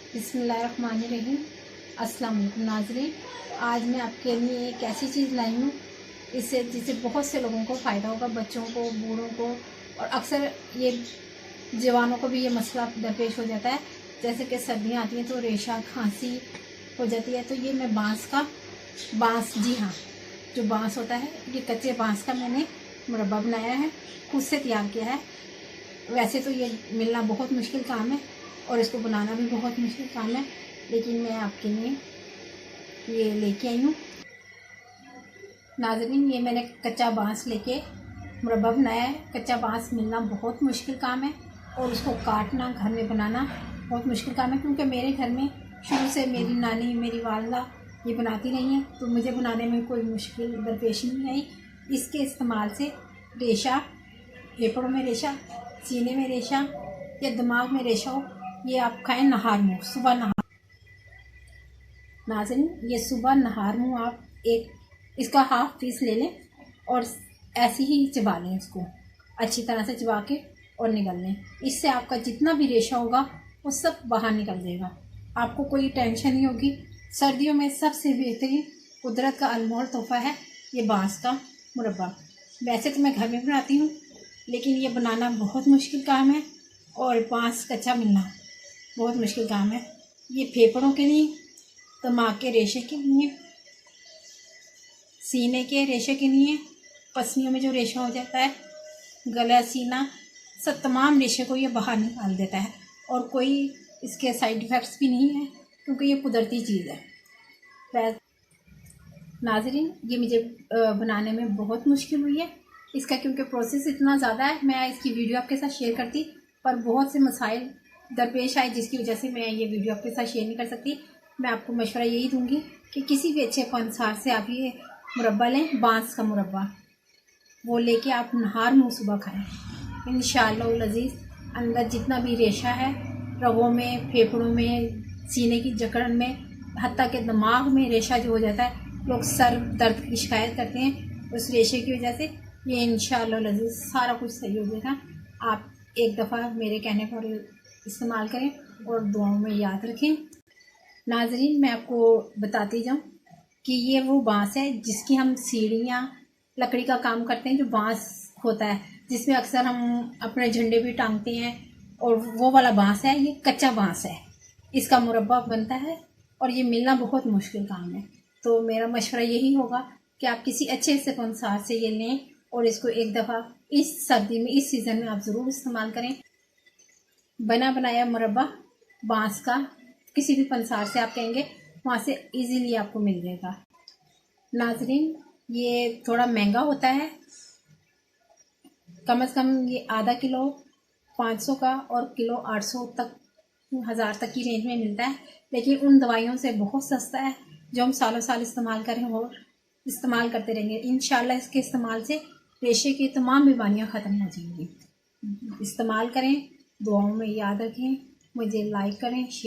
बिस्मिल्लाहिर्रहमानिर्रहीम। अस्सलाम वालेकुम नाज़रीन, आज मैं आपके लिए एक ऐसी चीज़ लाई हूँ जिससे बहुत से लोगों को फ़ायदा होगा, बच्चों को, बूढ़ों को, और अक्सर ये जवानों को भी ये मसला दरपेश हो जाता है। जैसे कि सर्दियाँ आती हैं तो रेशा, खांसी हो जाती है। तो ये मैं बांस, जी हाँ, जो बांस होता है, ये कच्चे बांस का मैंने मुरब्बा बनाया है, खुद से तैयार किया है। वैसे तो ये मिलना बहुत मुश्किल काम है और इसको बनाना भी बहुत मुश्किल काम है, लेकिन मैं आपके लिए ये लेके आई हूँ। नाज़रीन, ये मैंने कच्चा बांस लेके मुरब्बा बनाया है। कच्चा बांस मिलना बहुत मुश्किल काम है और उसको काटना, घर में बनाना बहुत मुश्किल काम है, क्योंकि मेरे घर में शुरू से मेरी नानी, मेरी वालदा ये बनाती रही हैं, तो मुझे बनाने में कोई मुश्किल दरपेश नहीं आई। इसके इस्तेमाल से रेशा, फेफड़ों में रेशा, सीने में रेशा या दिमाग में रेशा हो, ये आप खाएं नहार मुँह, सुबह नहार। नाज़रीन, ये सुबह नहार मुँह आप इसका हाफ पीस ले लें और ऐसे ही चबा लें, इसको अच्छी तरह से चबा के और निगल लें। इससे आपका जितना भी रेशा होगा वो सब बाहर निकल जाएगा, आपको कोई टेंशन नहीं होगी। सर्दियों में सबसे बेहतरीन कुदरत का अनमोल तोहफा है ये बांस का मुरब्बा। वैसे तो मैं घर में बनाती हूँ, लेकिन ये बनाना बहुत मुश्किल काम है और बांस कच्चा मिलना बहुत मुश्किल काम है। ये फेफड़ों के लिए, दिमाग के रेशे के लिए, सीने के रेशे के लिए, पसलियों में जो रेशा हो जाता है, गला, सीना, सब तमाम रेशे को ये बाहर निकाल देता है और कोई इसके साइड इफ़ेक्ट्स भी नहीं है, क्योंकि ये कुदरती चीज़ है। नाज़रीन, ये मुझे बनाने में बहुत मुश्किल हुई है इसका, क्योंकि प्रोसेस इतना ज़्यादा है। मैं इसकी वीडियो आपके साथ शेयर करती, पर बहुत से मसाइल दरपेश आए, जिसकी वजह से मैं ये वीडियो आपके साथ शेयर नहीं कर सकती। मैं आपको मशवरा यही दूंगी कि किसी भी अच्छे फनसार से आप ये मुरब्बा लें, बांस का मुरब्बा, वो लेके आप नहार मुँह सुबह खाएं। इंशाअल्लाह लजीज़, अंदर जितना भी रेशा है, रगों में, फेफड़ों में, सीने की जकड़न में, हत्ता के दिमाग में रेशा जो हो जाता है, लोग सर दर्द की शिकायत करते हैं उस रेशे की वजह से, ये इंशाअल्लाह लजीज़ सारा कुछ सही हो जाएगा। आप एक दफ़ा मेरे कहने पर इस्तेमाल करें और दुआओं में याद रखें। नाज़रीन, मैं आपको बताती जाऊँ कि ये वो बांस है जिसकी हम सीढ़ियाँ, लकड़ी का काम करते हैं। जो बांस होता है जिसमें अक्सर हम अपने झंडे भी टांगते हैं, और वो वाला बांस है, ये कच्चा बांस है। इसका मुरब्बा बनता है और ये मिलना बहुत मुश्किल काम है। तो मेरा मशवरा यही होगा कि आप किसी अच्छे से फनसार से ये लें और इसको एक दफ़ा इस सर्दी में, इस सीज़न में आप ज़रूर इस्तेमाल करें। बना बनाया मुरब्बा बांस का किसी भी फनसार से आप कहेंगे, वहाँ से इजीली आपको मिल जाएगा। नाज़रीन, ये थोड़ा महंगा होता है, कम से कम ये आधा किलो 500 का और किलो 800 तक, 1000 तक की रेंज में मिलता है। लेकिन उन दवाइयों से बहुत सस्ता है, जो हम सालों साल इस्तेमाल करें और इस्तेमाल करते रहेंगे। इंशाल्लाह इसके इस्तेमाल से रेशे की तमाम बीमारियां ख़त्म हो जाएंगी। इस्तेमाल करें, दुआओं में याद रखें, मुझे लाइक करें।